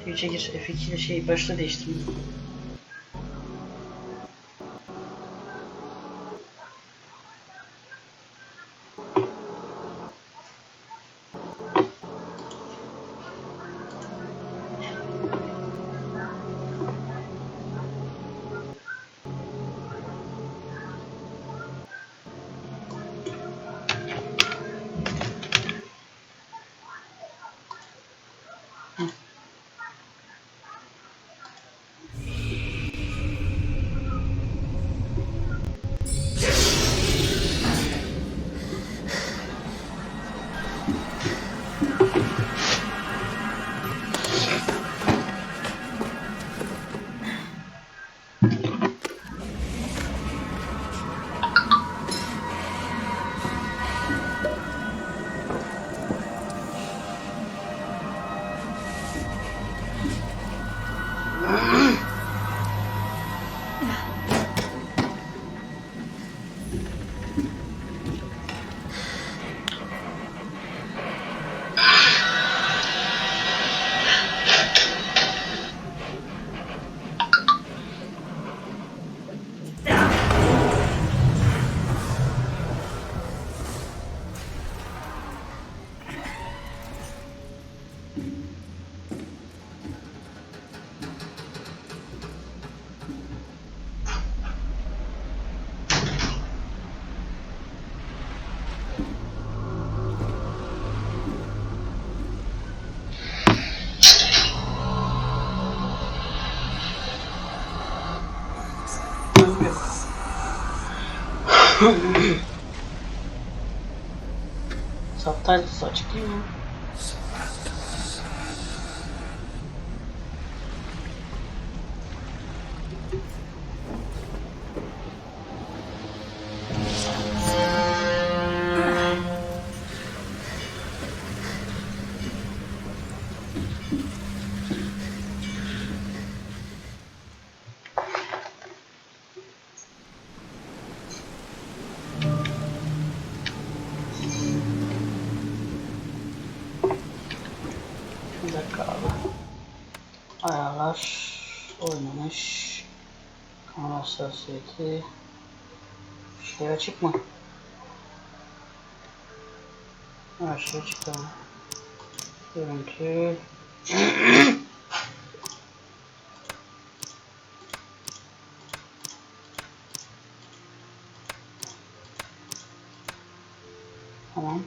F3'e gir. F2 ile şey başta değiştirme. Subtitles açık değil mi? Bir dakika abi. Ayarlar, oynanış, kamera hassasiyeti, şey açık mı? Her şey açık tamam. Görüntü. Tamam.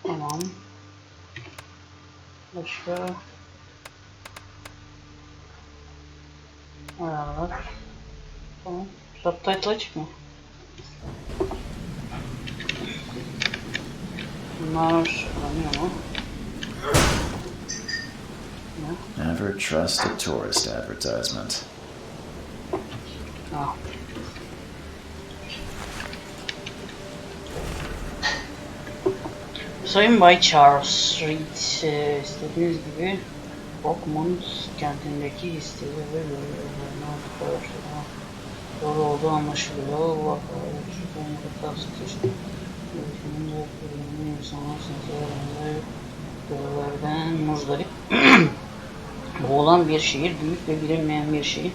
Tamam. Başka ayarlar. Tamam. Subtitle açık mı? Bunlar aranıyor mu? Never trust a tourist advertisement. Ah. Sayın Bay Charles Reed, istediğiniz gibi Oakmont kentindeki istediği ve doğru olduğu anlaşılıyor. Bu vakalar şu tavsiye insanlar görevlerden muzdarip boğulan bir şehir, büyük ve bilinmeyen bir şehir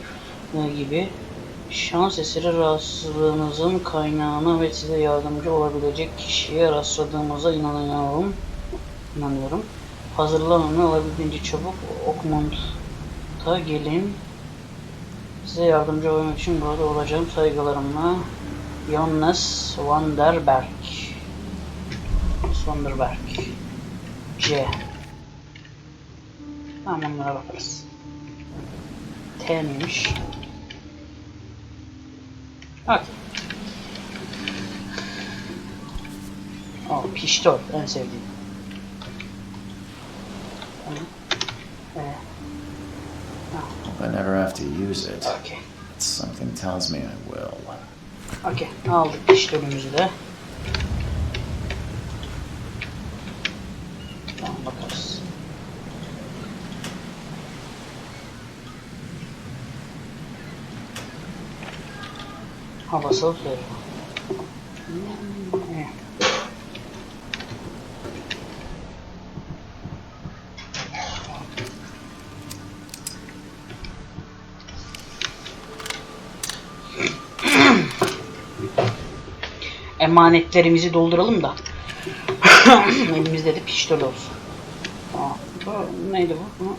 gibi şans eseri rahatsızlığınızın kaynağına ve size yardımcı olabilecek kişiye rastladığımıza inanıyorum. Hazırlanın ve olabildiğince çabuk Oakmont'a gelin. Size yardımcı olmak için burada olacağım. Saygılarımla Johannes van der Berg. C. Tamam, onlara bakarız. T neymiş? Okey. Pistol en sevdiğim. I never have to use it. Okay. Something tells me I will. Okay, aldık pistolümüzü de. Tamam, bakarız. Havasal söylüyor. emanetlerimizi dolduralım da. Elimizde de pistol olsun. Aa, bu neydi bu?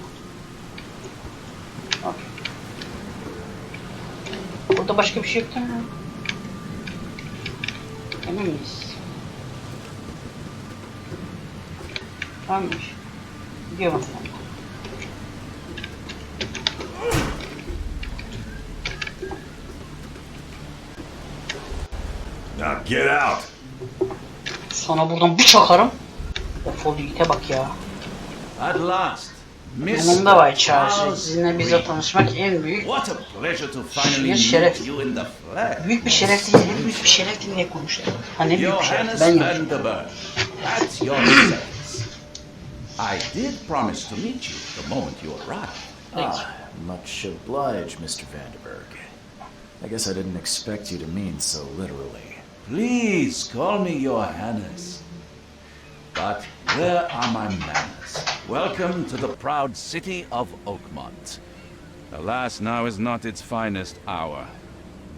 Bak. Burada başka bir şey yok değil mi? Emin miyiz? Varmış. Gidiyor bakalım. Now get out. Sonra buradan bir çakarım. Defol gite bak ya. At last, Yanımda var Charles. Sizinle bize tanışmak en büyük What a pleasure to finally bir şeref. meet you in the flesh. Büyük bir şeref değil, büyük bir şeref değil diye konuştum. Ha ne büyük bir şeref, Johannes ben van yaptım. der Berg, at your service. I did promise to meet you the moment you arrived. Much obliged, Mr. Vanderberg. I guess I didn't expect you to mean so literally. Please call me Johannes. But where are my manners? Welcome to the proud city of Oakmont. Alas, now is not its finest hour,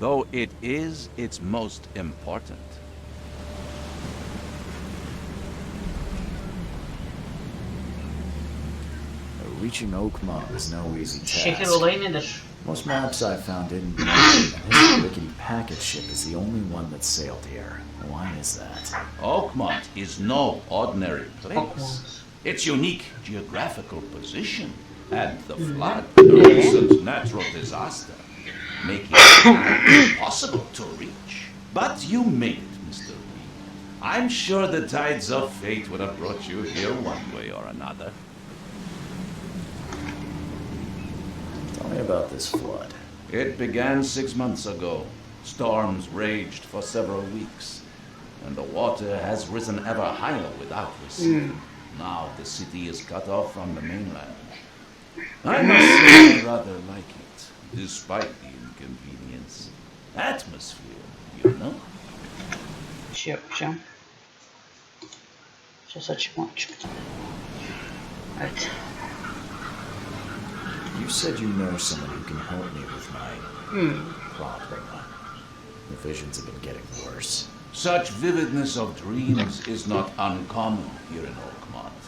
though it is its most important. Reaching Oakmont is no easy Şehir task. olayı nedir? Most maps I found didn't mention that this rickety packet ship is the only one that sailed here. Why is that? Oakmont is no ordinary place. Oakmont. Its unique geographical position and the flood, the recent natural disaster, make it impossible to reach. But you made it, Mr. Reed. I'm sure the tides of fate would have brought you here one way or another. Tell me about this flood. It began 6 months ago. Storms raged for several weeks, and the water has risen ever higher without receding. Now the city is cut off from the mainland. I must say I rather like it, despite the inconvenience. Atmosphere, you know? Bir şey yapacağım. Ses açık mı? Çıktı. Evet. You said you know someone who can help me with my problem. The visions have been getting worse. Such vividness of dreams is not uncommon here in Oakmont.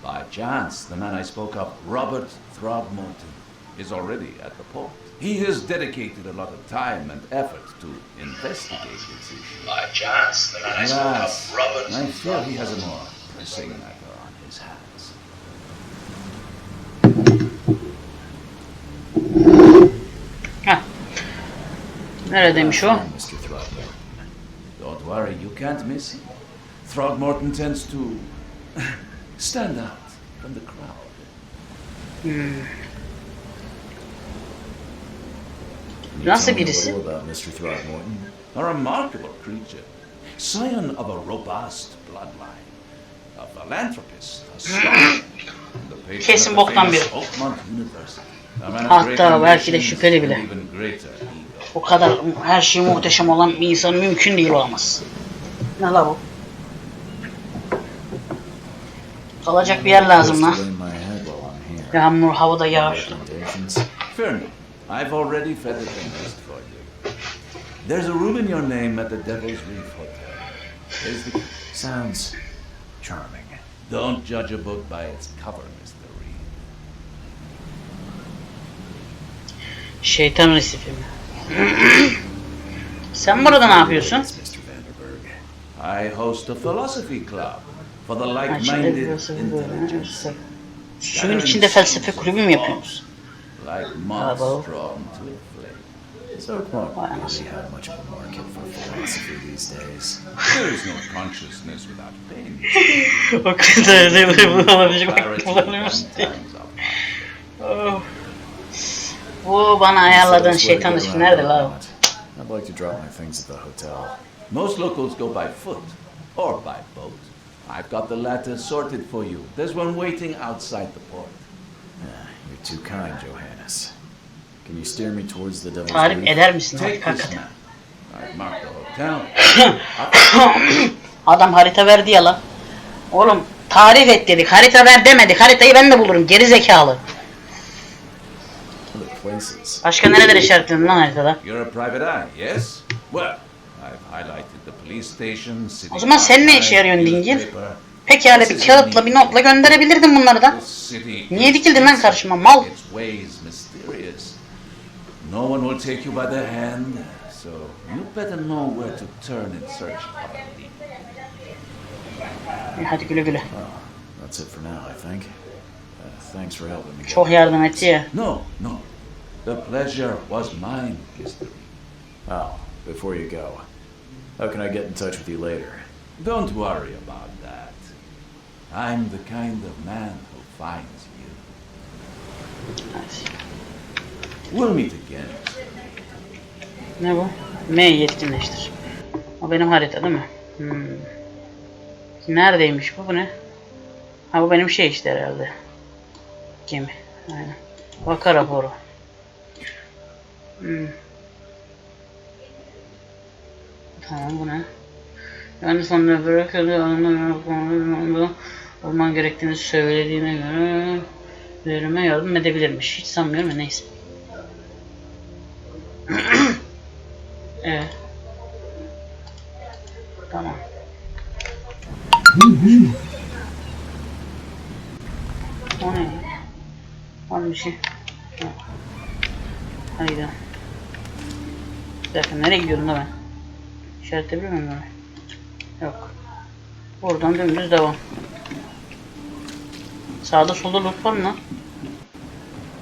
By chance, the man I spoke of, Robert Throgmorton, is already at the port. He has dedicated a lot of time and effort to investigate this issue. By chance, the man I spoke of, Robert. I fear he has a more pressing matter on his hands. Heh. Neredeymiş o? Mr. Throgmorton. Don't worry, you can't miss him. Throgmorton tends to stand out from the crowd. Can you Nasıl tell me a birisi? little about Mr. Throgmorton? A remarkable creature, scion of a robust bloodline, a philanthropist, a scholar, and the patron Kesin of the boktan famous biri. Oakmont University. A man of Hatta great belki de ambitions şüpheli and bile. even greater ego. O kadar her şey muhteşem olan bir insan mümkün değil olamaz. Ne la bu? Kalacak bir yer lazım lan. Just to lay my head while I'm here. Yağmur havada yağar. Recommendations? Fear not, I've already feathered the nest for you. There's a room in your name at the Devil's Reef Hotel. There's the... Sounds charming. Don't judge a book by its cover, Mr. Reed. Şeytan resifi mi? Sen burada ne yapıyorsun? Mr. Vanderberg. I host a philosophy club for the Ha, şimdi like-minded burası böyle. intelligence. Suyun içinde felsefe kulübü mü yapıyorsunuz? Like moths Bravo. drawn to a flame. Does Oakmont Why not? really have much of a market for philosophy these days? There is no consciousness without pain. O kadar da olabilecek Clarity kullanıyoruz. sometimes of heart. Bu bana ayarladığın Best way to şeytan get resifi around nerede la? Oakmont. I'd like to drop my things at the hotel. Most locals go by foot or by boat. I've got the latter sorted for you. There's one waiting outside the port. You're too kind, Johannes. Can you steer me towards the Devil's Tarif Reef? eder misin Take artık this hakikaten? map. I've marked the hotel. Adam harita verdi ya la. Oğlum tarif et dedik, harita ver demedik. Haritayı ben de bulurum, geri zekalı. Other places. Başka nereler işaretledin lan haritada? You're a private eye, yes? Well, I've highlighted the police station, city O zaman sen ne işe yarıyorsun archive, dingil? newspaper. Pekala bir kağıtla bir notla gönderebilirdin bunları da. The city Niye is dikildin lan karşıma mal? its ways mysterious. No one will take you by the hand, so you better know where to turn in search of a lead. Hadi güle güle. That's it for now, I think. Thanks for helping me. Çok yardım etti ya. No. The pleasure was mine, Mr. Oh, before you go, how can I get in touch with you later? Don't worry about that. I'm the kind of man who finds you. Evet. We'll meet again. Ne bu? M yetkinleştir. O benim harita değil mi? Neredeymiş bu? Bu ne? Ha bu benim şey işte herhalde. Gemi. Aynen. Vaka raporu. Tamam bu ne? Yani sonra bırakıldı. Olman gerektiğini söylediğine göre verime yardım edebilirmiş. Hiç sanmıyorum ya neyse. Evet. Tamam. O ne? Var bir şey. Yok. Hadi gidelim. Bir dakika nereye gidiyorum da ben? İşaretleyebiliyor muyum orayı? Yok. Buradan dümdüz devam. Sağda solda loot var mı lan?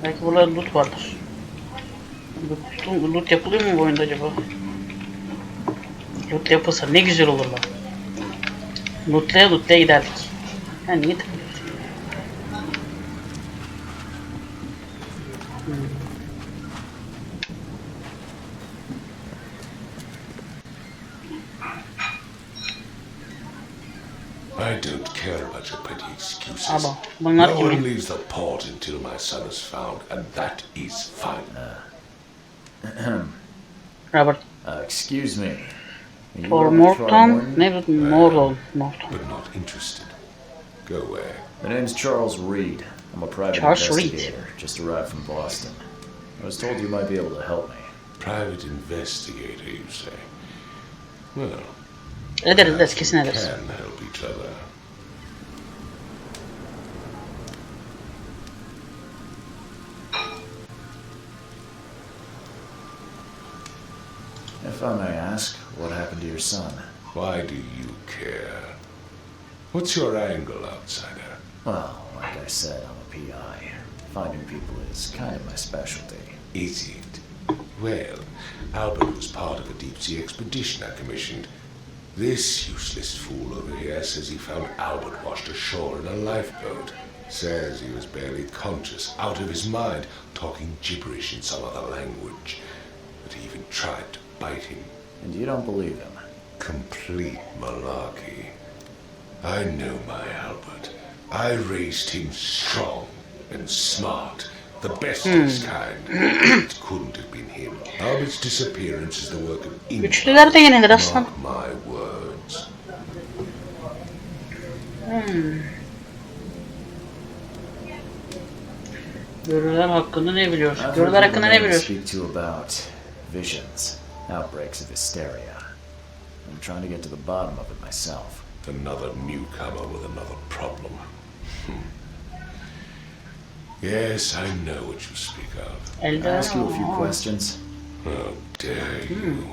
Belki burada loot vardır. Loot yapılıyor mu bu oyunda acaba? Loot yapılsa ne güzel olur lan. Lootlaya giderdik. Ha niye tıklıyorsun? I don't care about your petty excuses. Aba, bunlar No one kimin? leaves the port until my son is found, and that is fine. Robert. Excuse me. Are you For Robert Morton? Ne bu? Morton. But not interested. Go away. My name's Charles Reed. I'm a private Charles Reed. investigator. Just arrived from Boston. I was told you might be able to help me. Private investigator, you say? Well, Ederiz kesin ederiz. can help each other. If I may ask, what happened to your son? Why do you care? What's your angle, outsider? Well, like I said, I'm a PI. Finding people is kind of my specialty. Is it? Well, Albert was part of a deep-sea expedition I commissioned. This useless fool over here says he found Albert washed ashore in a lifeboat. Says he was barely conscious, out of his mind, talking gibberish in some other language. But he even tried to bite him. And you don't believe him? Complete malarkey. I know my Albert. I raised him strong and smart. The best of his kind. It couldn't have been him. Albert's disappearance is the work of Güçlüler de yenilir aslan. Mark my words. Görüler hakkında ne biliyorsun? I've Görüler heard hakkında people ne biliyorsun? speak to you about visions, outbreaks of hysteria. I'm trying to get to the bottom of it myself. Another newcomer with another problem. Yes, I know what you speak of. Can I ask you a few questions? How dare you?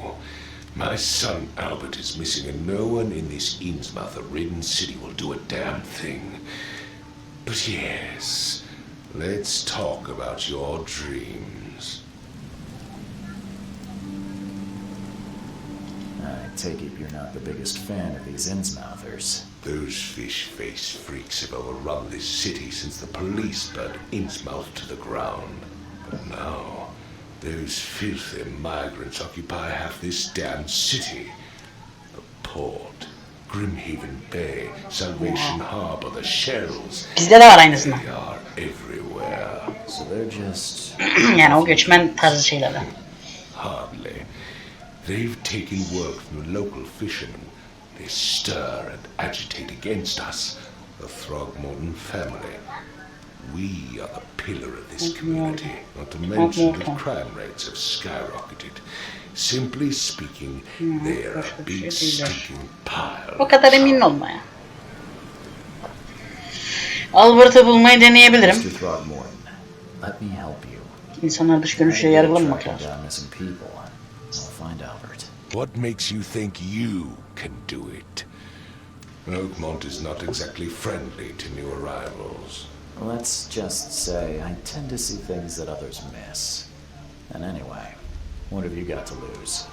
My son Albert is missing, and no one in this Innsmouth-ridden city will do a damn thing. But yes, let's talk about your dreams. I take it you're not the biggest fan of these Innsmouthers. Those fish-faced freaks have overrun this city since the police burned Innsmouth to the ground. But now, those filthy migrants occupy half this damn city. The port, Grimhaven Bay, Salvation Harbor, the shells. Bizde de var aynısından. They are everywhere. So they're just... Yani o göçmen tarzı şeylerden. Hardly. They've taken work from the local fishermen. They stir and agitate against us, the Throgmorton family. We are the pillar of this community, not to mention that crime rates have skyrocketed. Simply speaking, they are a big stinking pile. O kadar emin olma ya. Albert'ı bulmayı deneyebilirim. Mr. Throgmorton, let me help you. İnsanlar dış görünüşle yargılamamak Tracking lazım. down missing people. I'll find Albert. What makes you think you can do it? Oakmont is not exactly friendly to new arrivals. Let's just say I tend to see things that others miss. And anyway, what have you got to lose?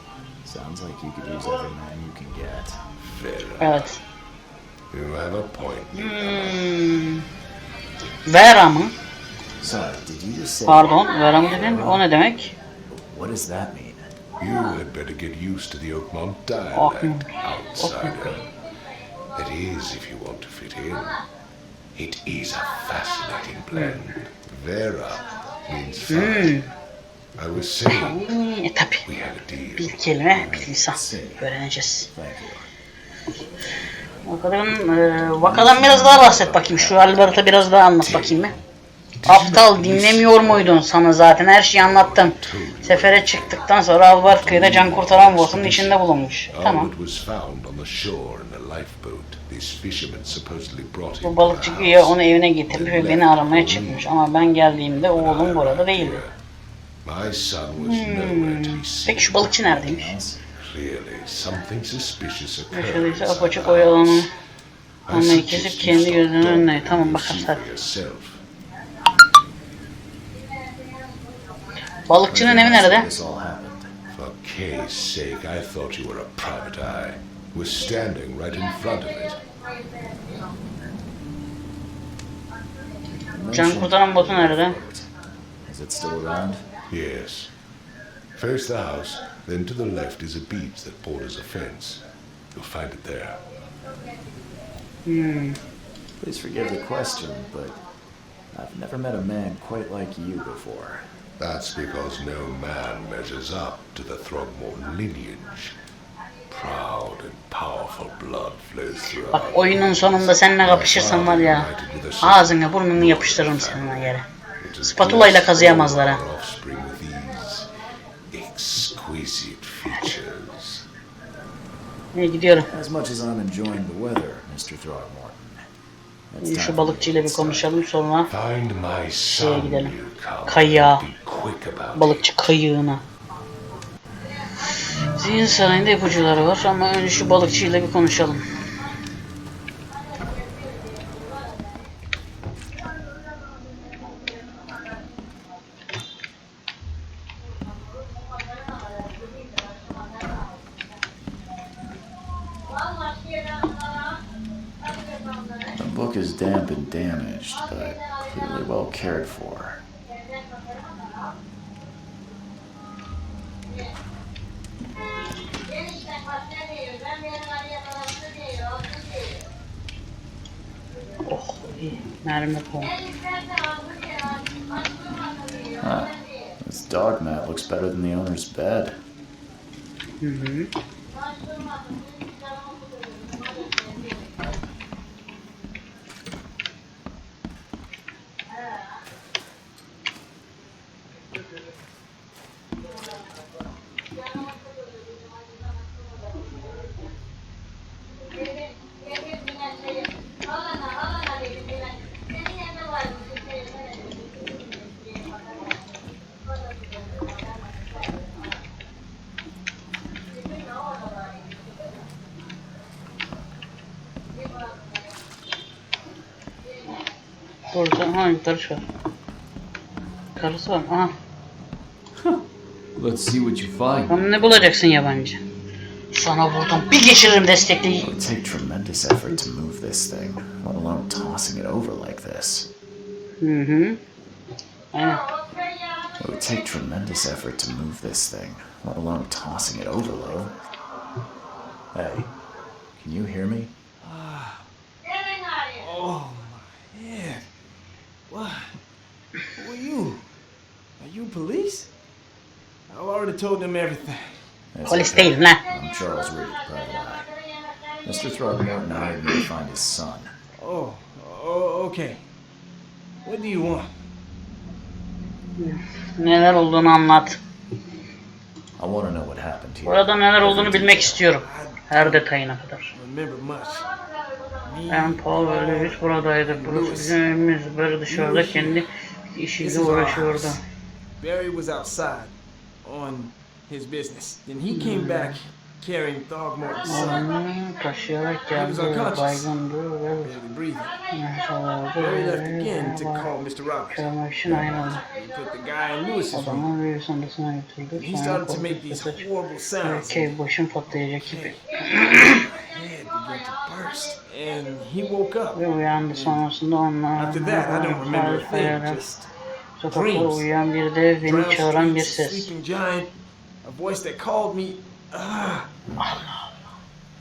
Sounds like you could use every man you can get. Vera, Evet. you have a point. Vera mı? Sorry, did you just say... Pardon, Vera mı dedin? O ne demek? What does that mean? You had better get used to the Oakmont dialect, outsider. That is, if you want to fit in. It is a fascinating blend. Vera means fine. I was saying, Tabii. we had a deal. Bir kelime, bir lisan. Öğreneceğiz. Thank you. Bakalım, vakadan biraz daha bahset bakayım. Şu Albert'a biraz daha anlat bakayım. Aptal, dinlemiyor muydun? Sana zaten her şeyi anlattım. Sefere çıktıktan sonra Albert kıyıda can kurtaran botunun içinde bulunmuş. Tamam. Bu balıkçı güya onu evine getirmiş ve beni aramaya çıkmış. Ama ben geldiğimde oğlum burada değildi. Peki şu balıkçı neredeymiş? Yaşadıysa apaçık oyalanı. Onları kesip kendi gözünün önüne. Tamam bakarız hadi. Balıkçının evi nerede? For Kay's sake, I thought you were a private eye. Was standing right in front of it. Can kurtaran botu nerede? Is it still around? Yes. First the house, then to the left is a beach that borders a fence. You'll find it there. Please forgive the question, but I've never met a man quite like you before. That's because no man measures up to the Throgmorton lineage. Proud and powerful blood flows through. Bak oyunun sonunda seninle kapışırsam var ya, ağzını burnunu yapıştırırım seninle yere. Spatula ile kazıyamazlar ha. Ne gidiyorum. As much as I'm enjoying the weather, Mr. Throgmorton. Şu balıkçıyla bir konuşalım sonra Find my şeye son, gidelim. you come. Kayığa. Be quick about it. Balıkçı kayığına. Zihin sarayında ipuçları var ama önce şu balıkçıyla bir konuşalım. The book is damp and damaged, but clearly well cared for. Oh iyi. Mermi konu. Huh. This dog mat looks better than the owner's bed. Burada ha yukarı çıkar. Karısı var. Aha. Let's see what you find. Lan ne bulacaksın yabancı? Sana buradan bir geçiririm destekleyi. It would take tremendous effort to move this thing, let alone tossing it over like this. Aynen. It would take tremendous effort to move this thing, let alone tossing it over like. Hey, can you hear me? Oh my head. What? Who are you? Are you police? I've already told them everything. It's Polis okay. değilim lan. I'm Charles Reed, private eye. Mr. Throgmorton hired me to find his son. Oh, okay. What do you want? Neler olduğunu anlat. I want to know what happened here. Burada neler Every olduğunu bilmek detail. istiyorum. Her detayına kadar. Remember much. Ben Paul ve Lewis buradaydık. Burası bizim evimiz. Böyle dışarıda kendi işiyle uğraşıyordu. Barry was outside on his business. Then he came back carrying Throgmorton's son. Onu taşıyarak geldi. Baygındı ve Barely breathing. Barry left again to call Mr. Roberts. çağırmak için ayrıldı. He put the guy in Lewis's room. Adamı Lewis'in odasına götürdü. He Sonra started to make korkunç these ses horrible sounds. Kay başım patlayacak gibi. Head began to burst, and he woke up. Ve uyandı sonrasında onlar. After that, I don't remember a thing. Just Sokakta uyuyan bir dev, beni drowned çağıran bir streets, a ses. sleeping giant, a voice that called me.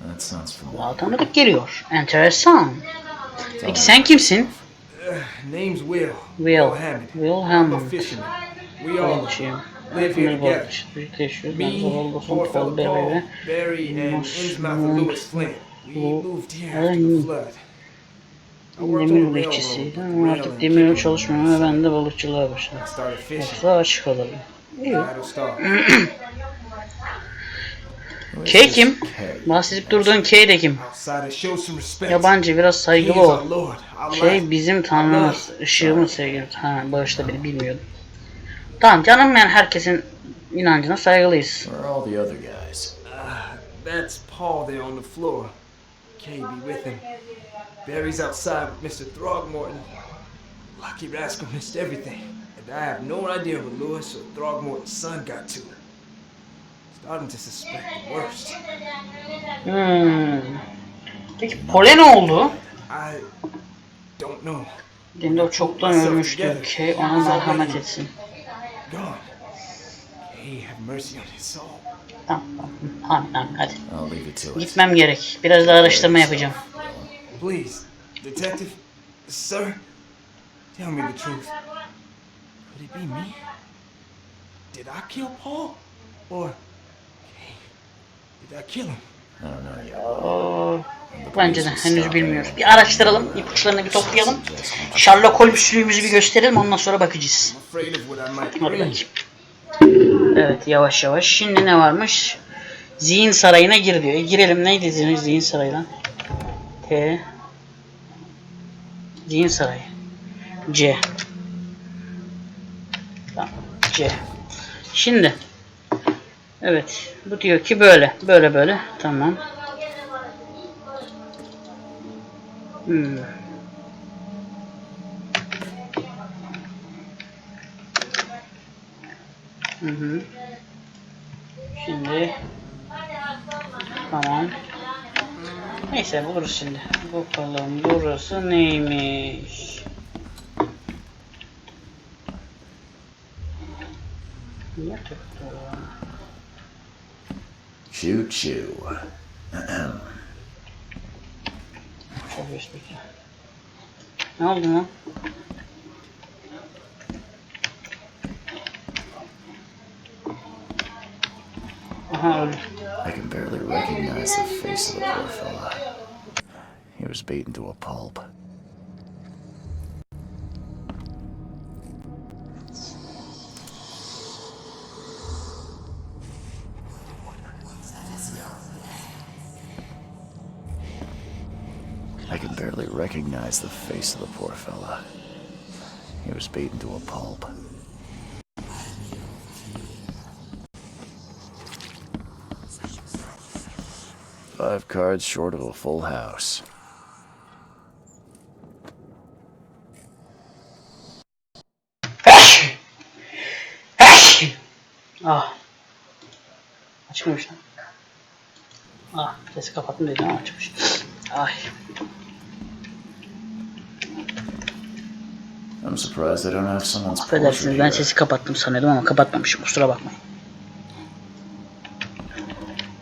That sounds familiar. Kulağa tanıdık geliyor. Enteresan. Peki sen kimsin? Name's Will. Will. Hammond. Will I'm a Hammond. fisherman. We all Balıkçıyım. live here Hepimiz together. balıkçı. Birlikte yaşıyoruz. Me, Ben zavallı dostum poor Paul fellow Paul, Berry ve Barry, and Innsmouth and Lewis Flynn. We moved here after the flood. I worked demir on the bekçisiydim railroad, ama rail artık and demirin pickering. çalışmıyor ve ben de balıkçılığa başladım. I started fishing. Yoksa açık kalırım. İyi. Battlestar. Kay kim? Kay. Bahsedip durduğun Kay de kim? Outsider, show some respect. Yabancı, biraz He is saygılı our ol. Lord, our Şey life. bizim tanrımız, ışığımız, sevgimiz. Ha, bağışla beni, bilmiyordum. Tamam canım, yani herkesin inancına saygılıyız. Where are all the other guys? That's Paul there on the floor. Kay be with him. Barry's outside with Mr. Throgmorton. Lucky rascal missed everything. And I have no idea what Lewis or Throgmorton's son got to. Starting to suspect the worst. Peki Pole ne oldu? I don't know. Dinde o çoktan ölmüştü. Kay ona merhamet etsin. Gone. Kay have mercy on his soul. Tamam, tamam, hadi. I'll leave it to it. Gitmem gerek. Biraz daha araştırma yapacağım. Please, detective, sir, tell me the truth. Could it be me? Did I kill Paul? Or Kay? Did I kill him? I don't know yet. Bence de henüz bilmiyoruz. Bir araştıralım, ipuçlarını bir toplayalım. Sherlock Holmes'lüğümüzü bir gösterelim, ondan sonra bakacağız. I'm afraid of what I might Hadi bring. bakayım. Evet, yavaş yavaş. Şimdi ne varmış? Zihin sarayına gir diyor. Girelim, neydi zihin sarayına? Zihin sarayı. C. Tamam, C. Şimdi. Evet, bu diyor ki böyle. Böyle. Tamam. Şimdi tamam. Neyse, buluruz şimdi. Bakalım burası neymiş? Niye tuttu? Choo choo. Çok geçtik. Ne oldu lan? Aha, öldü. I can barely recognize the face of the poor fella. He was beaten to a pulp. I can barely recognize the face of the poor fella. He was beaten to a pulp. Five cards short of a full house. Ah. Açılmış lan. Ah, sesi kapattım dedim ama açmış. Ay. I'm surprised they don't have someone's Affedersiniz, portrait ben here. sesi kapattım sanıyordum ama kapatmamışım, kusura bakmayın.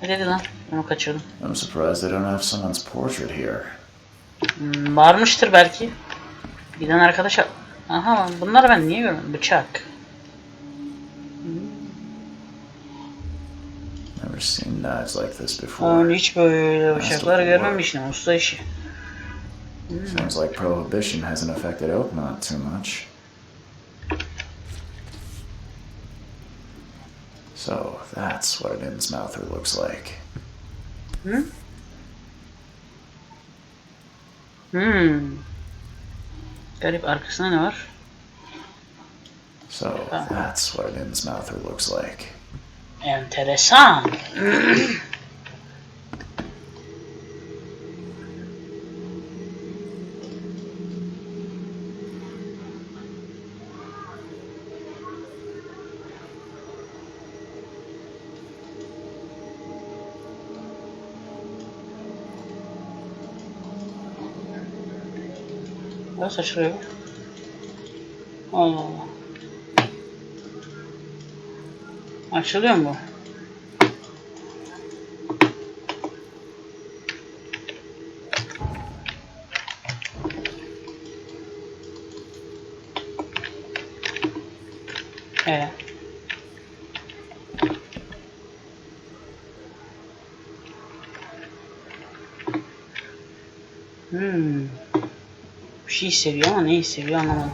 Ne dedi lan? Onu kaçırdım. I'm surprised they don't have someone's portrait here. Varmıştır belki. Giden arkadaşa... Aha, bunları ben niye görmedim? Bıçak. Never seen knives like this before. Hiç böyle bıçaklar görmemiştim. Usta işi. Seems like prohibition hasn't affected Oakmont too much. So that's what an Innsmouther looks like. Garip, arkasında ne var? So that's what an Innsmouther looks like. Enteresan. Nasıl açılıyor? Allah Allah. Açılıyor mu bu? Evet. Bir şey hissediyor ama ne hissediyor anlamadım.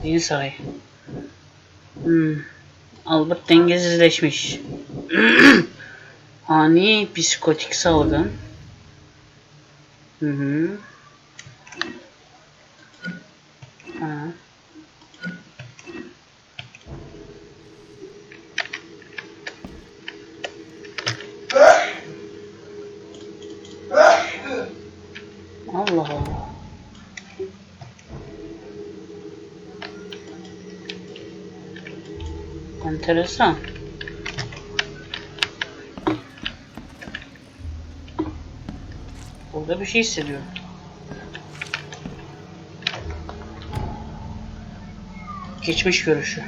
Din sarayı. Albert dengesizleşmiş. Ani psikotik salgın. Ha. Allah Allah. Enteresan. Burada bir şey hissediyorum. Geçmiş görüşü.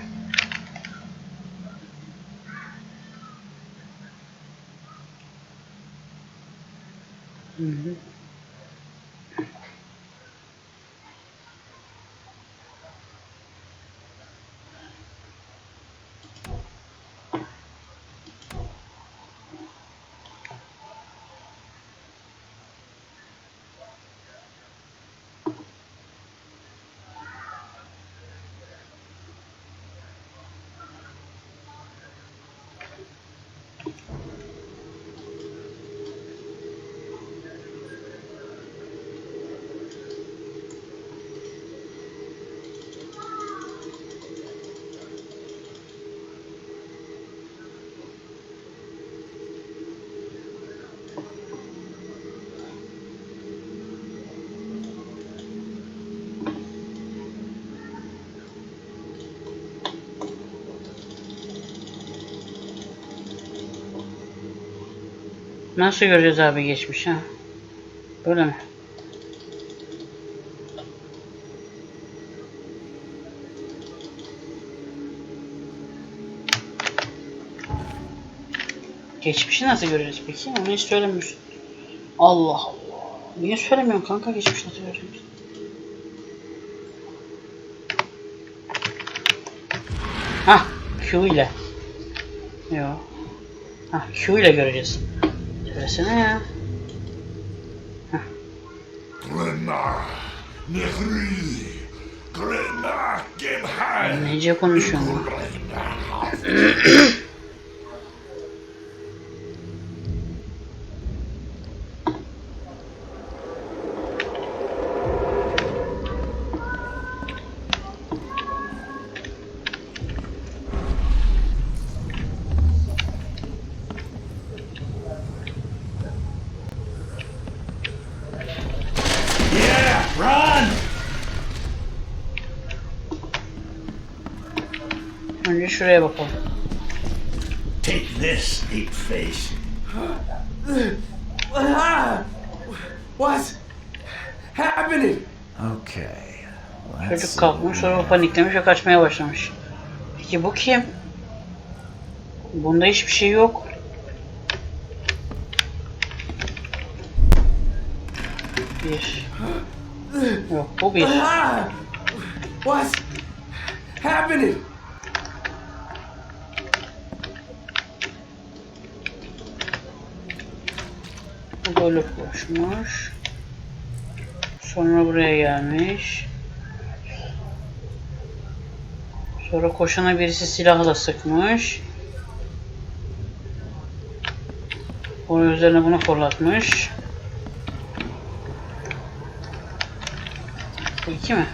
Nasıl göreceğiz abi geçmiş ha? Böyle mi? Geçmişi nasıl göreceğiz peki? Onu hiç söylemiyorsun. Allah Allah. Niye söylemiyorsun kanka geçmiş nasıl göreceğiz? Hah, Q ile. Yok. Hah, Q ile göreceğiz. Söylesene ya. Nece konuşuyorsun lan? Önce şuraya bakalım. Take this, ape face. What's happening? Okay. Let's Çocuk see. kalkmış sonra paniklemiş ve kaçmaya başlamış. Peki bu kim? Bunda hiçbir şey yok. Bir. Yok bu bir. What's happening? Bu böyle koşmuş. Sonra buraya gelmiş. Sonra koşana birisi silahla sıkmış. Onun üzerine bunu fırlatmış. Bu 2 mi?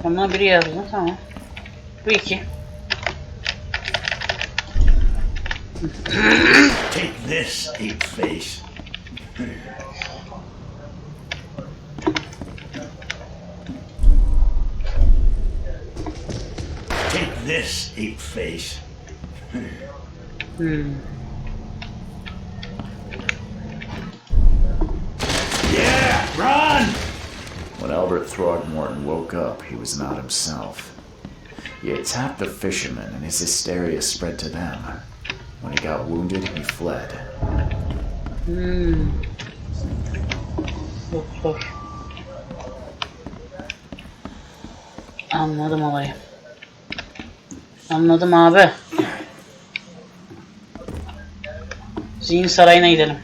Ama biri yazdı, tamam. Bu 2. Take this, ape face. Take this, ape face. Yeah, run! When Albert Throgmorton woke up, he was not himself. He attacked the fishermen, and his hysteria spread to them. When he got wounded, he fled. Doktor. Anladım olayı. Anladım abi. Zihin sarayına gidelim.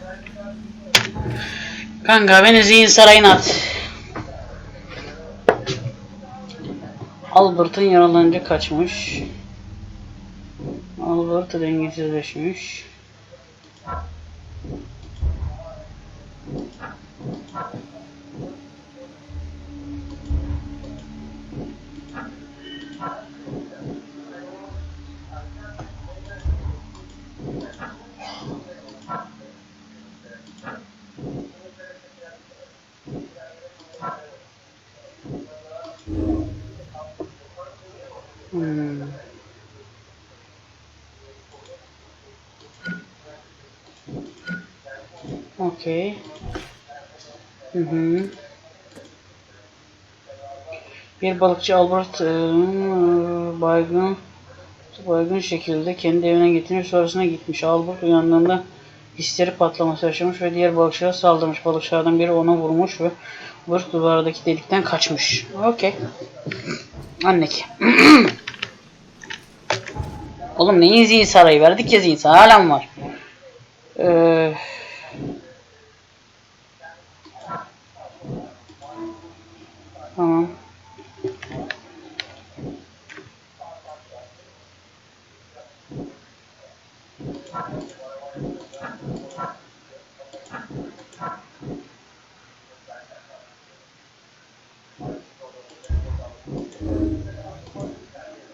Kanka beni zihin sarayına at. Albert'ın yaralanınca kaçmış. Albert dengesizleşmiş. Okey. Bir balıkçı Albert baygın şekilde kendi evine getirmiş, sonrasına gitmiş. Albert uyandığında hisleri patlaması yaşamış ve diğer balıkçılara saldırmış. Balıkçılardan biri ona vurmuş ve Albert duvardaki delikten kaçmış. Okey. Annek. Oğlum neyin zihin sarayı? Verdik ya zihin sarayı. Hala mı var? Tamam.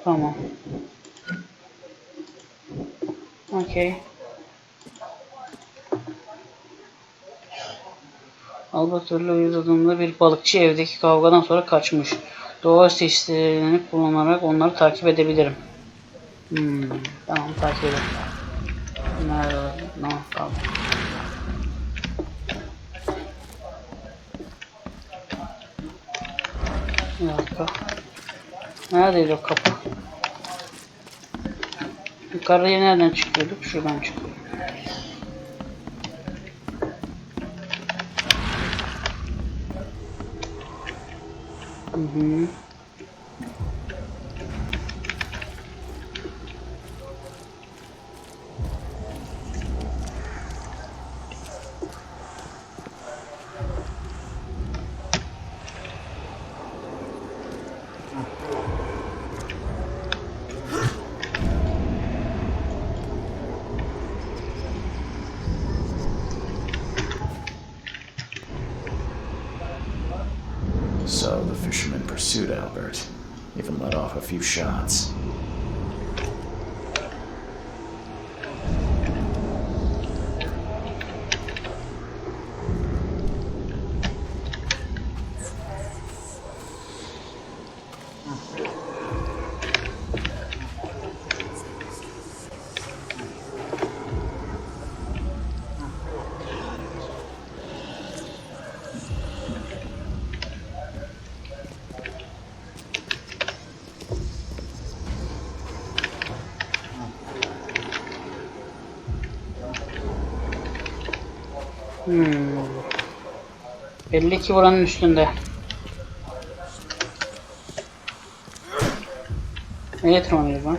Tamam. Okey. Albatörlü uyudığında bir balıkçı evdeki kavgadan sonra kaçmış. Doğa seslerini kullanarak onları takip edebilirim. Tamam, takip edelim. Nerede? Tamam. Bir dakika. Neredeydi o kapı? Yukarıya nereden çıkıyorduk? Şuradan çıkıyorduk. So the fisherman pursued Albert, even let off a few shots. Belli ki buranın üstünde. Nereye tırmanıyoruz lan?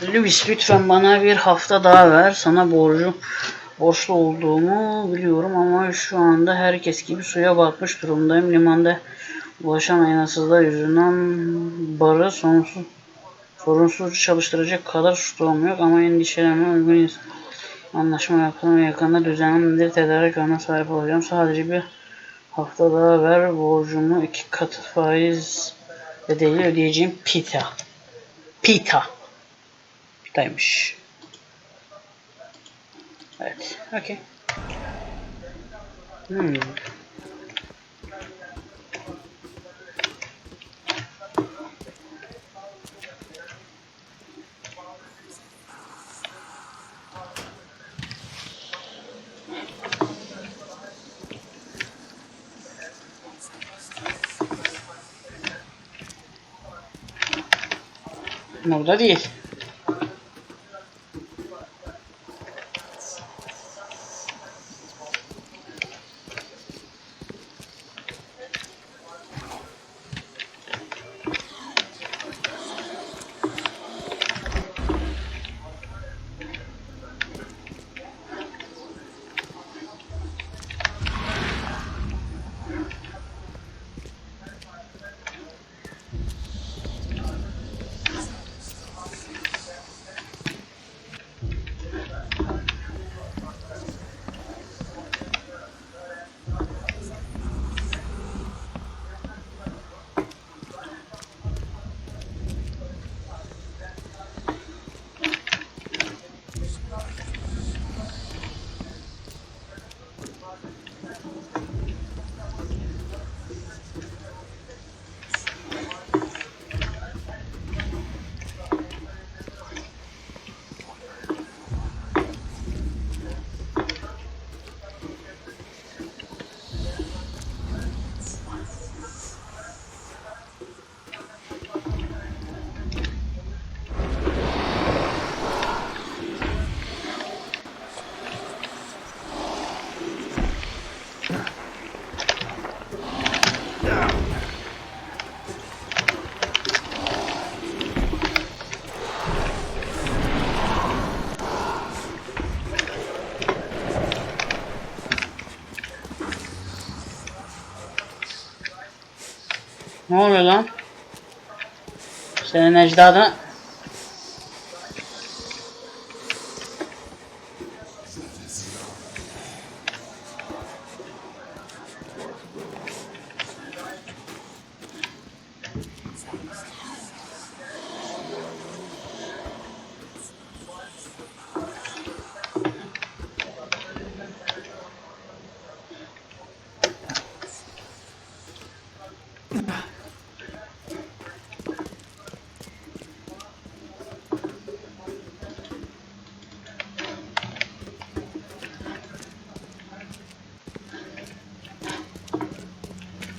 Louis, lütfen bana bir hafta daha ver. Sana borçlu olduğumu biliyorum ama şu anda herkes gibi suya batmış durumdayım. Limanda ulaşan aynasızlar yüzünden barı sorunsuz çalıştıracak kadar stoğum yok ama endişelenme uygun anlaşma yakında düzenli bir tedarik ağına sahip olacağım. Sadece bir hafta daha ver, borcumu 2 katı faiz bedeli ödeyeceğim. Pita'ymış. Evet, okey. Burada değil. Ne oluyor lan? Senin ecdadın...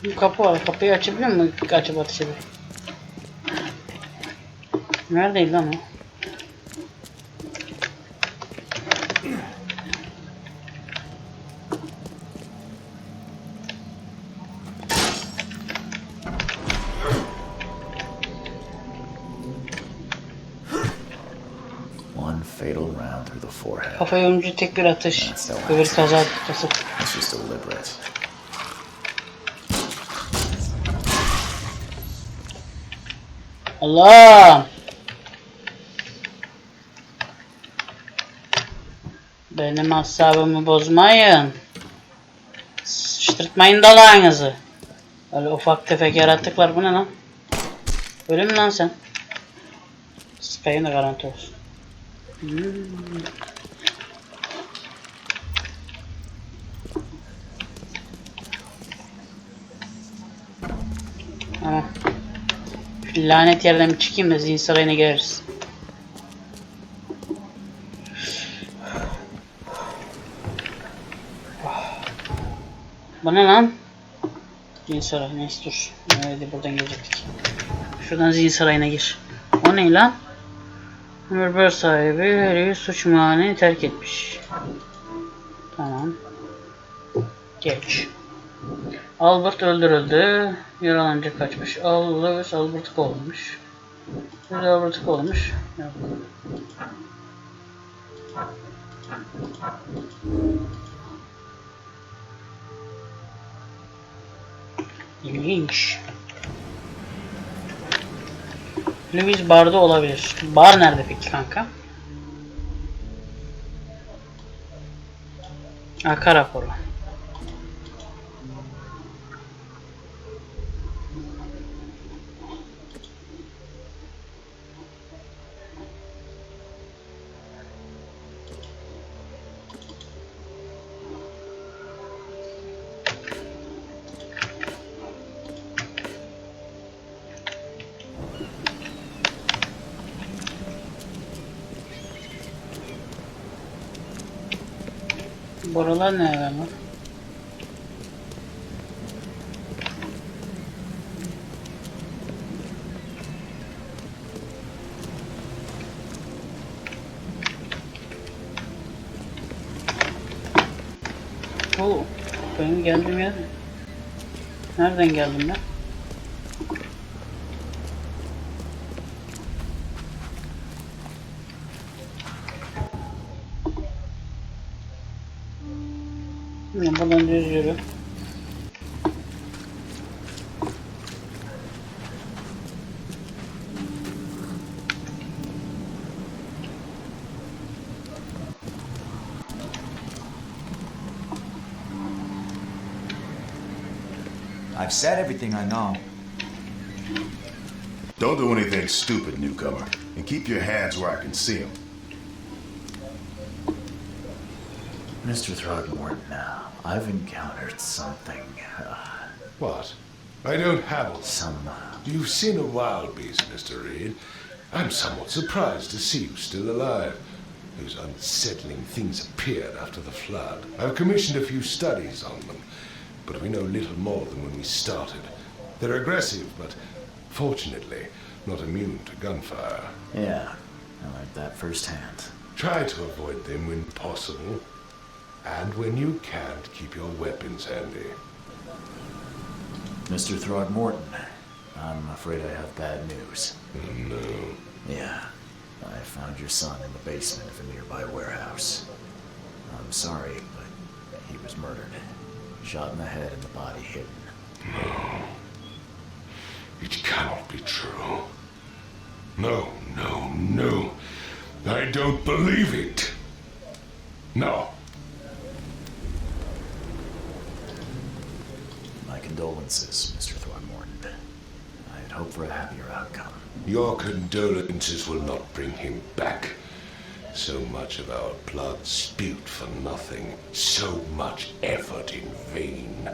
Bir kapı var. Kapıyı açabiliyor musun? Açıp atışabilir. Neredeydi lan o? One fatal round through the forehead. Kafaya önce tek bir atış. Öbür kaza tutması. It's just deliberate. Allah! Benim asabımı bozmayın. Sıçtırtmayın dalağınızı. Öyle ufak tefek yaratıklar, bu ne lan? Öyle mi lan sen? Sıkayın da garanti olsun. Tamam. Şu lanet yerden bir çıkayım da zihin sarayına gireriz. Bu ne lan? Zihin sarayı, neyse dur. Evet, buradan gelecektik. Şuradan zihin sarayına gir. O ne lan? Ömür sahibi herifi suç mahallini terk etmiş. Tamam. Geç. Albert öldürüldü. Yaralanınca kaçmış. Lewis Albert kovulmuş. Güzel robotik olmuş. Yok. İlginç. Louis barda olabilir. Bar nerede peki kanka? Arka raporu. Buralar nereden lan? Bu benim geldiğim yer. Nereden geldim ben? Buradan düz yürü. I've said everything I know. Don't do anything stupid, newcomer. And keep your hands where I can see them. Mr. Throgmorton, I've encountered something. What? I don't have Some. You've seen a wild beast, Mr. Reed. I'm somewhat surprised to see you still alive. Those unsettling things appeared after the flood. I've commissioned a few studies on them, but we know little more than when we started. They're aggressive, but fortunately not immune to gunfire. Yeah, I learned that firsthand. Try to avoid them when possible, and when you can't, keep your weapons handy. Mr. Throgmorton, I'm afraid I have bad news. No. Yeah, I found your son in the basement of a nearby warehouse. I'm sorry, but he was murdered. Shot in the head and the body hidden. No. It cannot be true. No, no, no. I don't believe it. No. My condolences, Mr. Throgmorton. I had hoped for a happier outcome. Your condolences will not bring him back. So much of our blood spilt for nothing. So much effort in vain.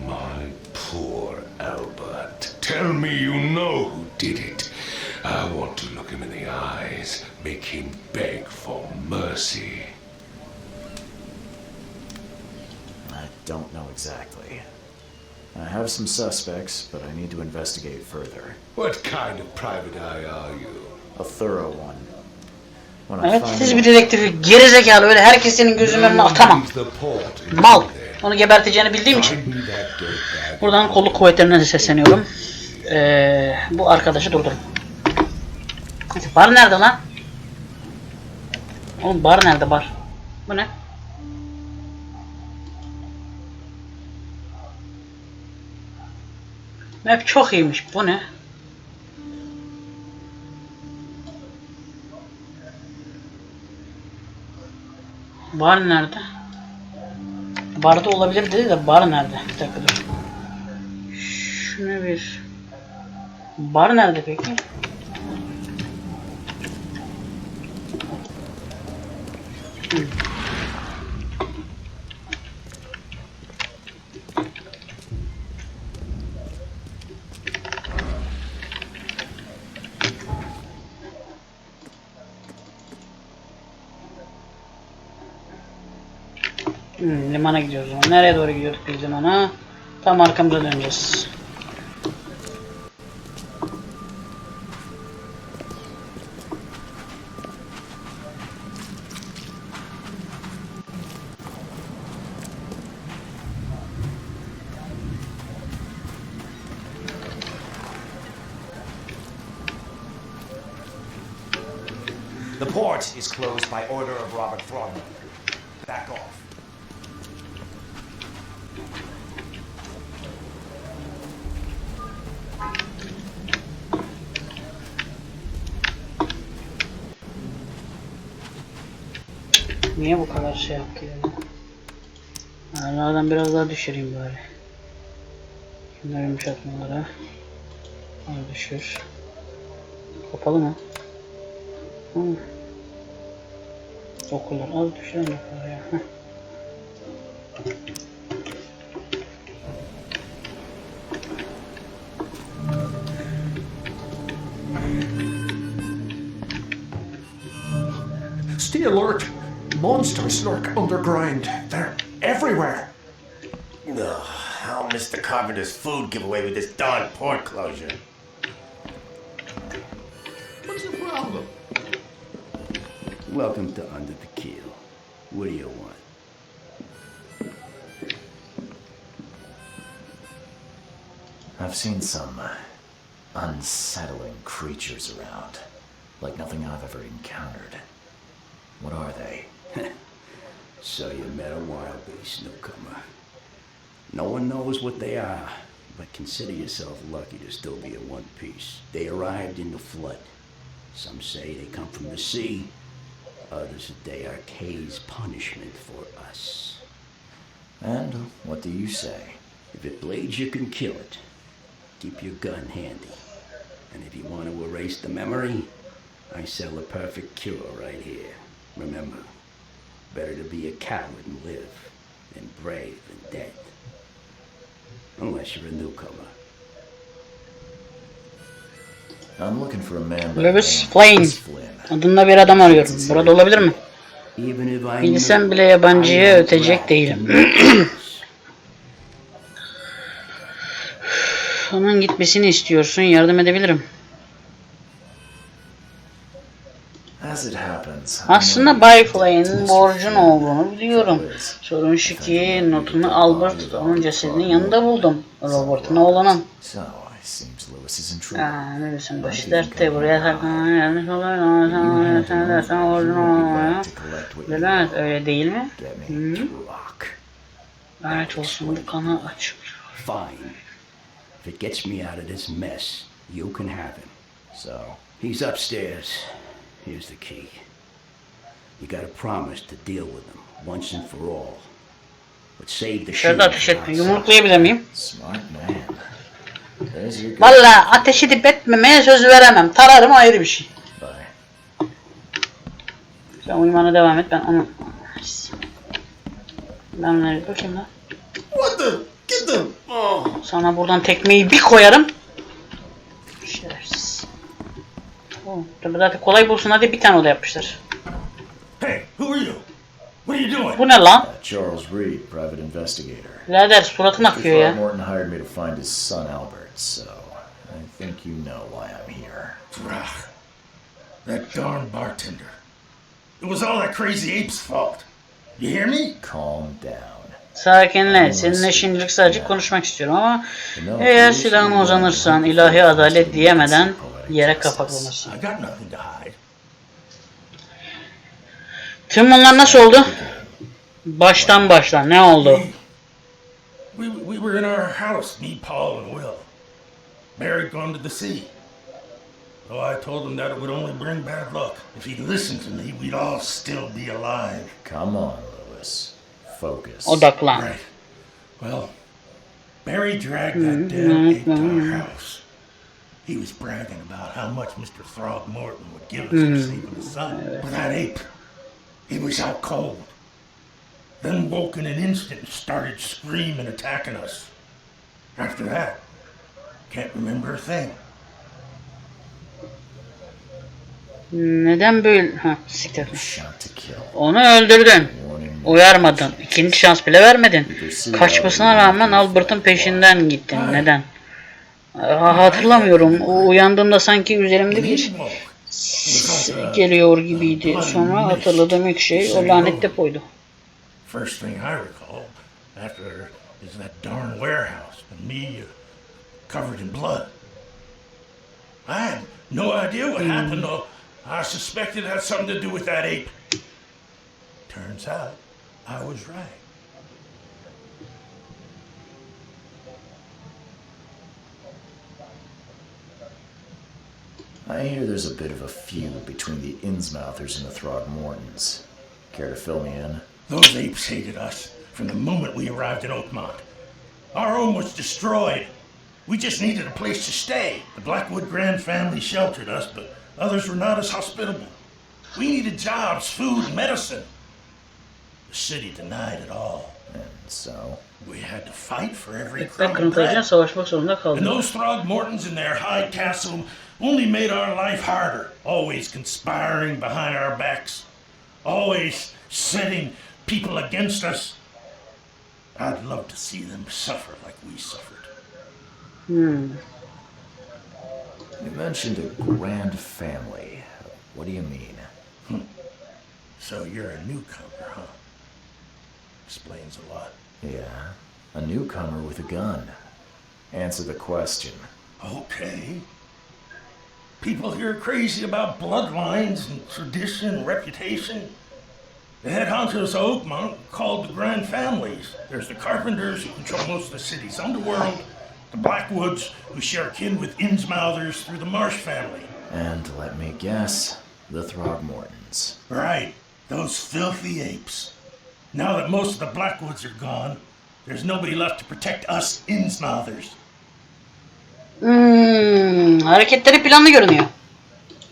My poor Albert. Tell me you know who did it. I want to look him in the eyes, make him beg for mercy. I don't know exactly. I have some suspects, but I need to investigate further. What kind of private eye are you? A thorough one. When I Evet, find siz him- bir dedektifi gerizekalı öyle herkes senin gözünün önüne atamam. Leave the port. Mal. Onu geberteceğini bildiğim için. Find me that dirtbag. Buradan kolluk kuvvetlerine de sesleniyorum. Bu arkadaşı durdurun. Bar nerede lan? Oğlum bar nerede bar? Bu ne? Map çok iyiymiş. Bu ne? Bar nerede? Barda olabilir dedi de bar nerede? Bir dakika dur. Şunu bir... Bar nerede peki? Limana gidiyoruz o zaman. Nereye doğru gidiyorduk biz limana? Tam arkamıza döneceğiz. port is closed by order of Robert Throgmorton. Back off. Niye bu kadar şey yapıyor ya? Ayarlardan biraz daha düşüreyim bari. Şunları yumuşatmalara. Az düşür. Kapalı mı? Hı. Okullar az düşüren yapar ya. Heh. Stay alert! Monsters lurk underground. They're everywhere. Ugh, how Mr. Carpenter's food give away with this darn port closure? What's your problem? Welcome to Under the Keel. What do you want? I've seen some unsettling creatures around, like nothing I've ever encountered. What are they? So you met a wild beast, newcomer. No one knows what they are, but consider yourself lucky to still be in one piece. They arrived in the flood. Some say they come from the sea. Others that they are Kay's punishment for us. And what do you say? If it bleeds, you can kill it. Keep your gun handy. And if you want to erase the memory, I sell a perfect cure right here. Remember, better to be a coward and live than brave and dead. Unless you're a newcomer. I'm looking for a man by Lewis the name of Flynn. Adında bir adam arıyorum. Burada olabilir mi? Even if I Bilsem bile yabancıya ötecek değilim. Onun gitmesini istiyorsun. Yardım edebilirim. As it happens, Aslında Bay Flynn'in borcun olduğunu biliyorum. Sorun şu ki notunu Albert onun cesedinin yanında buldum. Robert'ın oğlanın. So, it seems Lewis is in trouble. Neredesin? Başı dertte. Buraya saklanmaya gelmiş olabilir. Sen dersen borcun olmaya. Neden öyle değil mi? Lanet olsun bu kanı aç. Fine. If it gets me out of this mess, you can have him. So, He's upstairs. Here's the key. You gotta promise to deal with him once and for all. But save the Şurada ateş shield. etme. Yumruklayabilir miyim? smart man. There's your Valla ateş edip etmemeye söz veremem. Tararım ayrı bir şey. Bye. Sen uyumana devam et. Ben onu... Ben nereye bakayım lan? What the? Get them! Oh. Sana buradan tekmeyi bir koyarım. Şerefsiz. Tabii zaten kolay bulsun hadi bir tane oda yapmışlar. Hey, who are you? What are you doing? Bu ne lan? Charles Reed, private investigator. Birader suratın akıyor ya. Morton hired me to find his son Albert, so I think you know why I'm here. Rah, that darn bartender. It was all that crazy ape's fault. You hear me? Calm down. Sakinle. Seninle şimdilik sadece konuşmak istiyorum ama eğer silahına uzanırsan ilahi adalet diyemeden yere kapaklanırsın. I got nothing to hide. Tüm bunlar nasıl oldu? Baştan başla. Ne oldu? We were in our house, me, Paul, and Will. Barry gone to the sea. So I told him that it would only bring bad luck. If he'd listened to me, we'd all still be alive. Come on, Lewis. Focus. Odaklan. Right. Well, Barry dragged that damn ape to our house. He was bragging about how much Mr. Throgmorton would give us for saving his son. But that ape, he was out cold. Then woke in an instant and started screaming, attacking us. After that, can't remember a thing. Neden böyle? Ha, siktir. Shot to kill. Onu öldürdün. Uyarmadın. İkinci şans bile vermedin. Kaçmasına rağmen Albert'ın peşinden gittin. Neden? Hatırlamıyorum. Uyandığımda sanki üzerimde bir geliyor gibiydi. Sonra hatırladığım ilk şey o lanet depoydu. First thing I recall after is that darn warehouse and me covered in blood. I had no idea what happened I suspected it had something to do with that ape. Turns out, I was right. I hear there's a bit of a feud between the Innsmouthers and the Throgmortons. Care to fill me in? Those apes hated us from the moment we arrived in Oakmont. Our home was destroyed. We just needed a place to stay. The Blackwood Grand family sheltered us, but others were not as hospitable. We needed jobs, food, and medicine. The city denied it all. And so? We had to fight for every Ekmek crumb of kırıntılarıyla bread. savaşmak zorunda And kaldım. those Throgmortons in their high castle only made our life harder, always conspiring behind our backs, always setting people against us. I'd love to see them suffer like we suffered. You mentioned a grand family. What do you mean? So you're a newcomer, huh? Explains a lot. Yeah, a newcomer with a gun. Answer the question. Okay. People here are crazy about bloodlines and tradition and reputation. The head honchos of Oakmont are called the Grand Families. There's the Carpenters, who control most of the city's underworld, the Blackwoods, who share kin with Innsmouthers through the Marsh family. And let me guess, the Throgmortons. Right, those filthy apes. Now that most of the Blackwoods are gone, there's nobody left to protect us Innsmouthers. Hareketleri planlı görünüyor.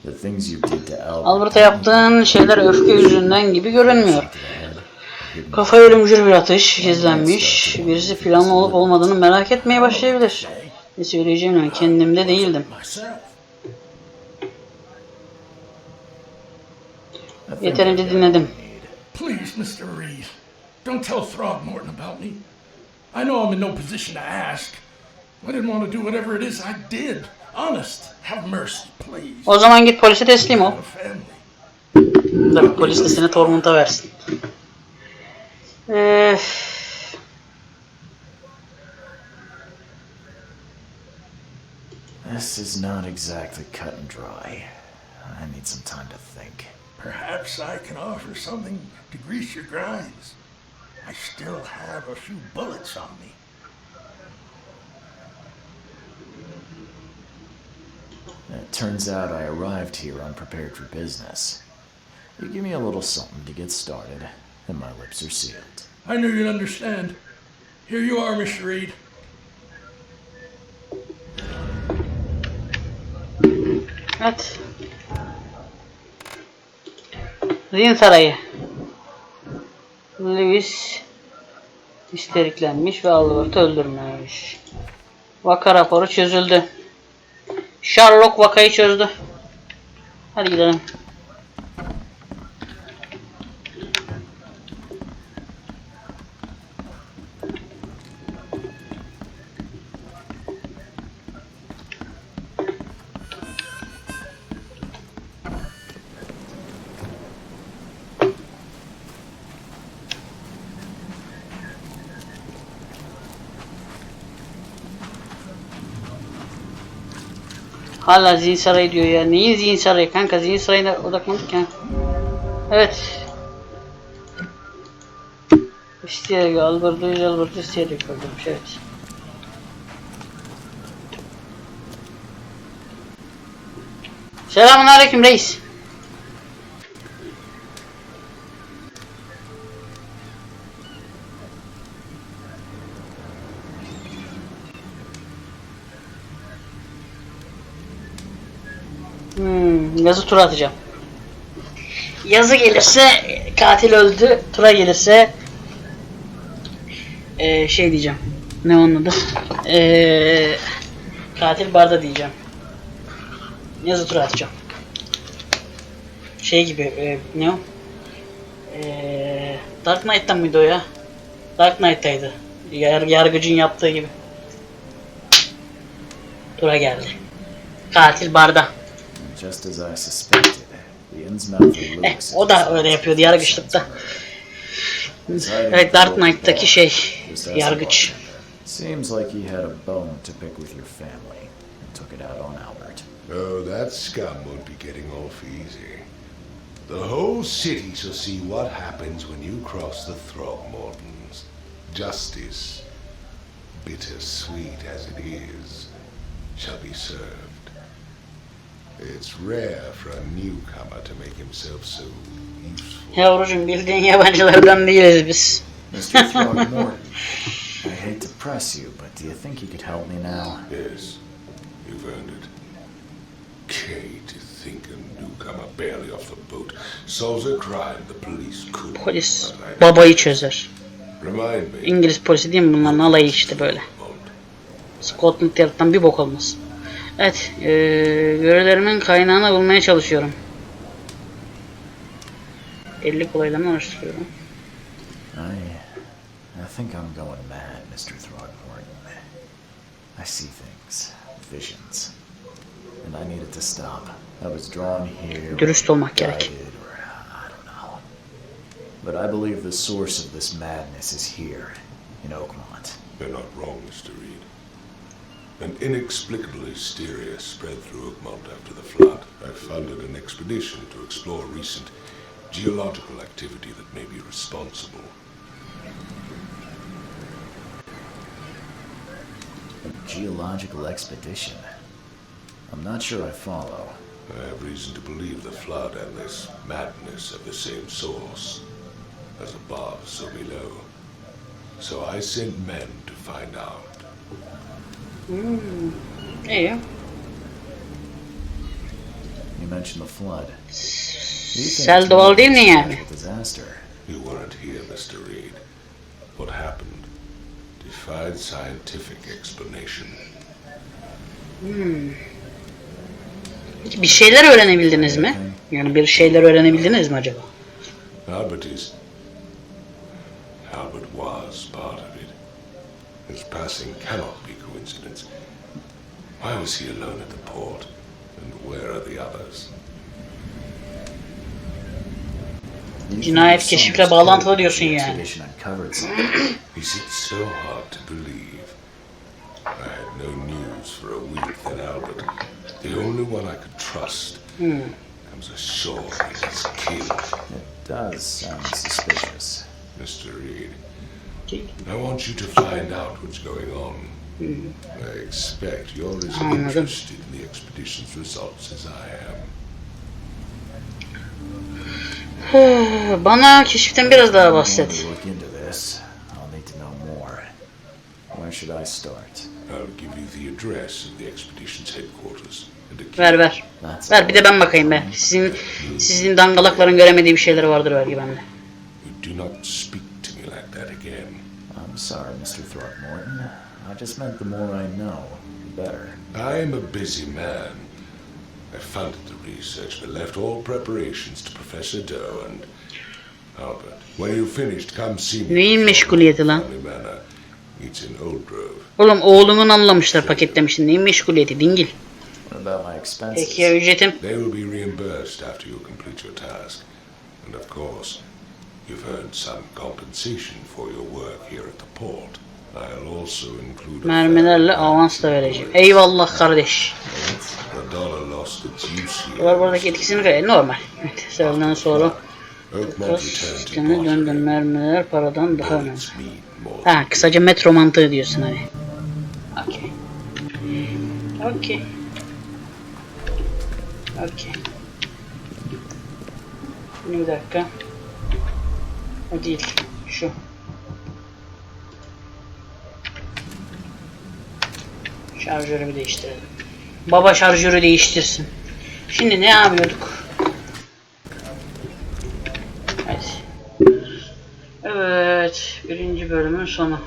The things you did to Albert'a yaptığın şeyler öfke yüzünden gibi görünmüyor. Kafaya ölümcül bir atış gizlenmiş. Birisi planlı olup olmadığını merak etmeye başlayabilir. Ne söyleyeceğimi kendimde değildim. Yeterince dinledim. Please, Mr. Reed, don't tell Throgmorton about me. I know I'm in no position to ask. I didn't want to do whatever it is I did. Honest, have mercy, please. O zaman git polise teslim ol. Have a family. Tabii polis de seni Tormund'a versin. This is not exactly cut and dry. I need some time to think. Perhaps I can offer something to grease your grinds. I still have a few bullets on me. It turns out I arrived here unprepared for business. You give me a little something to get started, and my lips are sealed. I knew you'd understand. Here you are, Mr. Reed. Evet. Zihin Sarayı. Lewis histeriklenmiş ve Albert'ı öldürmüş. Vaka raporu çözüldü. Sherlock vakayı çözdü. Hadi gidelim. Hala zihin sarayı diyor ya. Neyin zihin sarayı kanka? Zihin sarayına odaklandık ya. Evet. İsteyerek Albert'ı isteyerek öldürmüş. Evet. Selamünaleyküm reis. Yazı tura atacağım. Yazı gelirse katil öldü. Tura gelirse şey diyeceğim. Ne onun adı? Katil barda diyeceğim. Yazı tura atacağım. Şey gibi ne o? Dark Knight'tan mıydı o ya? Dark Knight'taydı. Yargıcın yaptığı gibi. Tura geldi. Katil barda. Just as I suspected, the Innsmouther Lewis. O da öyle yapıyordu yargıçlıkta. Evet, Dark Knight'taki şey, yargıç. Seems like he had a bone to pick with your family. took it out on Albert. Oh, that scum won't be getting off easy. The whole city shall see what happens when you cross the Throgmortons. Justice, bittersweet as it is, shall be served. It's rare for a newcomer to make himself so useful. Yavrucuğum bildiğin yabancılardan değiliz biz. Mr. Throgmorton, I hate to press you, but do you think you could help me now? Yes, you've earned it. Kay, to think a newcomer barely off the boat solves a crime the police could. Polis babayı çözer. Remind me. İngiliz polisi değil mi? Bunların alayı işte böyle. Scotland Yard'dan bir bok olmaz. Evet, görevlerimin kaynağını bulmaya çalışıyorum. 50 kolaylarını araştırıyorum. I think I'm going mad, Mr. Throgmorton. I see things, visions, and I needed to stop. I was drawn here. Dürüst olmak gerek. I don't know. But I believe the source of this madness is here, in Oakmont. You're not wrong, Mr. Reed. An inexplicable hysteria spread through Oakmont after the flood. I funded an expedition to explore recent geological activity that may be responsible. A geological expedition? I'm not sure I follow. I have reason to believe the flood and this madness have the same source. As above, so below. So I sent men to find out. İyi. You mentioned the flood. Sel doğal değil mi yani? Disaster. You weren't here, Mr. Reed. What happened defied scientific explanation. Peki bir şeyler öğrenebildiniz mi? Yani bir şeyler öğrenebildiniz mi acaba? Albert was part of it. His passing cannot be coincidence. Why was he alone at the port? And where are the others? Cinayet keşifle bağlantılı diyorsun yani. Is it so hard to believe? I had no news for a week that Albert, the only one I could trust, comes ashore and is killed. It does sound suspicious. Mr. Reed, I want you to find out what's going on. I expect you're as interested in the expedition's results as I am. Bana keşiften biraz daha bahset. Look into this. I'll need to know more. Where should I start? I'll give you the address of the expedition's headquarters and a key. Ver. Ver bir de ben bakayım be. Sizin dangalakların göremediği bir şeyler vardır belki bende. You do not speak to me like that again. I'm sorry, Mr. Throgmorton. I just meant the more I know, the better. I am a busy man. I funded the research but left all preparations to Professor Doe and Albert. When you've finished, come see me. Neyin meşguliyeti lan? It's in Old Grove. Oğlum oğlumun anlamışlar paketlemişsin. Neyin meşguliyeti dingil. What about my expenses? Peki ya ücretim? They will be reimbursed after you complete your task. And of course, you've earned some compensation for your work here at the port. I'll also include Mermilerle avans da vereceğim. Eyvallah kardeş. The dollar lost its use here. Dolar buradaki etkisini kayıyor. Normal. Evet. Senden sonra sistemi döndür. Mermiler paradan daha önemli. Ha, kısaca metro mantığı diyorsun hani. Okey. Okey. Okey. Bir dakika. O değil. Şu. Şarjörü bir değiştirelim. Baba şarjörü değiştirsin. Şimdi ne yapıyorduk? Evet. Evet. 1. bölümün sonu.